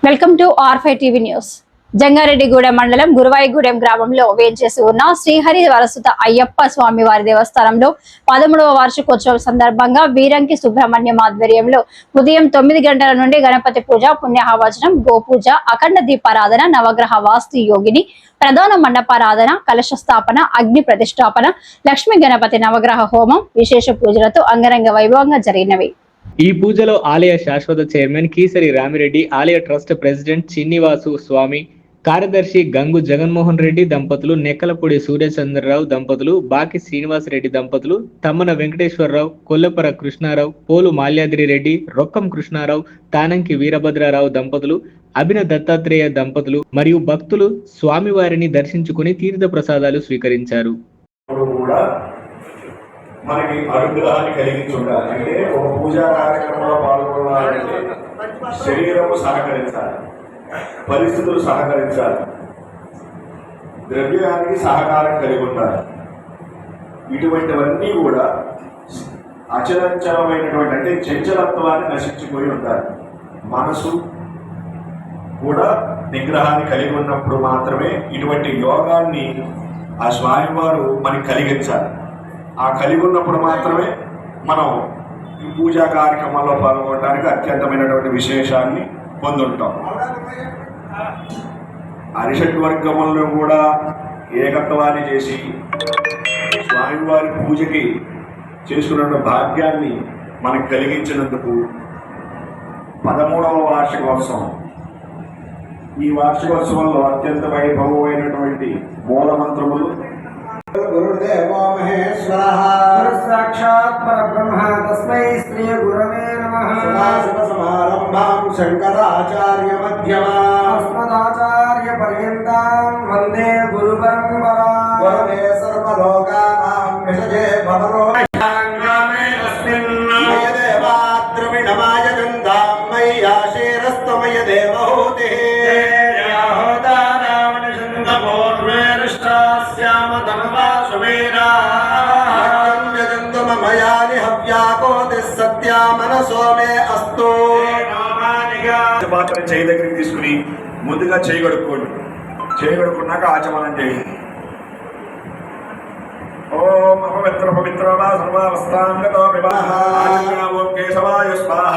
Welcome to R5 TV news. Jangareddygudem మండలం గురువాయిగూడెం గ్రామంలో వేంచేసి ఉన్న శ్రీహరి వరసుత అయ్యప్ప స్వామి వారి దేవస్థానంలో 13వ వార్షికోత్సవం సందర్భంగా వీరంకి సుబ్రహ్మణ్యం ఆధ్వర్యంలో ఉదయం 9 గంటల నుండి గణపతి పూజ, పుణ్యాహవచనం, గోపూజ, అఖండ దీపారాధన, నవగ్రహ వాస్తు యోగిని, ప్రధాన మండపారాధన, కలశ స్థాపన, అగ్ని ప్రతిష్టాపన, లక్ష్మీ గణపతి నవగ్రహ హోమం, విశేష పూజలతో అంగరంగ వైభవంగా జరిగినవి. ఈ పూజలో ఆలయ శాశ్వత చైర్మన్ కీసరి రామిరెడ్డి, ఆలయ ట్రస్ట్ ప్రెసిడెంట్ చిన్నివాసు స్వామి, కార్యదర్శి గంగు జగన్మోహన్ రెడ్డి దంపతులు, నెక్కలపూడి సూర్యచంద్రరావు దంపతులు, బాకి శ్రీనివాసరెడ్డి దంపతులు, తమ్మన వెంకటేశ్వరరావు, కొల్లపర కృష్ణారావు, పోలు మాల్యాద్రి రెడ్డి, రొక్కం కృష్ణారావు, తానంకి వీరభద్రారావు దంపతులు, అభిన దత్తాత్రేయ దంపతులు మరియు భక్తులు స్వామివారిని దర్శించుకుని తీర్థ ప్రసాదాలు స్వీకరించారు. మనకి అనుగ్రహాన్ని కలిగించుండాలి. అంటే ఒక పూజా కార్యక్రమంలో పాల్గొనాలంటే శరీరము సహకరించాలి, పరిస్థితులు సహకరించాలి, ద్రవ్యానికి సహకారం కలిగి ఉండాలి. ఇటువంటివన్నీ కూడా అచలంచలమైనటువంటి అంటే చంచలత్వాన్ని నశించిపోయి ఉండాలి. మనసు కూడా నిగ్రహాన్ని కలిగి ఉన్నప్పుడు మాత్రమే ఇటువంటి యోగాన్ని ఆ స్వామివారు మనకి కలిగించాలి. ఆ కలిగి ఉన్నప్పుడు మాత్రమే మనం ఈ పూజా కార్యక్రమాల్లో పాల్గొనడానికి అత్యంతమైనటువంటి విశేషాన్ని పొందుంటాం. అరిషడ్ వర్గములను కూడా ఏకత్వాన్ని చేసి స్వామివారి పూజకి చేసుకున్న భాగ్యాన్ని మనకు కలిగించినందుకు 13వ వార్షికోత్సవం. ఈ వార్షికోత్సవంలో అత్యంత వైభవమైనటువంటి మూల మంత్రములు गुरुदेवो महेश्वरः साक्षात् परब्रह्म तस्मै श्री गुरवे नमः। सदाशिवसमारम्भां शङ्कराचार्य मध्यमाम् अस्मदाचार्य पर्यन्तां वन्दे गुरुपरम्परां। गुरवे सर्वलोकानां विषये भवरोगामे तस्मिन् मय देवाद्रविणमाय गन्धां मय्याशेरस्त्वमय देवहूतिः పాత్ర చేయి దగ్గరికి తీసుకుని ముందుగా చేయగడుక్కోండి. చేయగడుకున్నాక ఆచమనం చేయండి. ఓం అపవిత్ర పవిత్ర సర్వావస్థాంగతో ఓం కేశవాయ స్వాహ,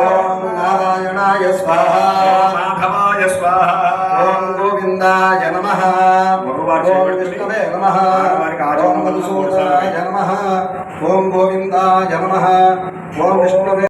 ఓం నారాయణాయ స్వాహ, ఓం మాధవాయ స్వాహ, ఓం గోవిందాయ నమః, ఓం విష్ణవే నమః, ఓం మధుసూదనాయ నమః, ఓం గోవిందాయ నమః, ఓం విష్ణవే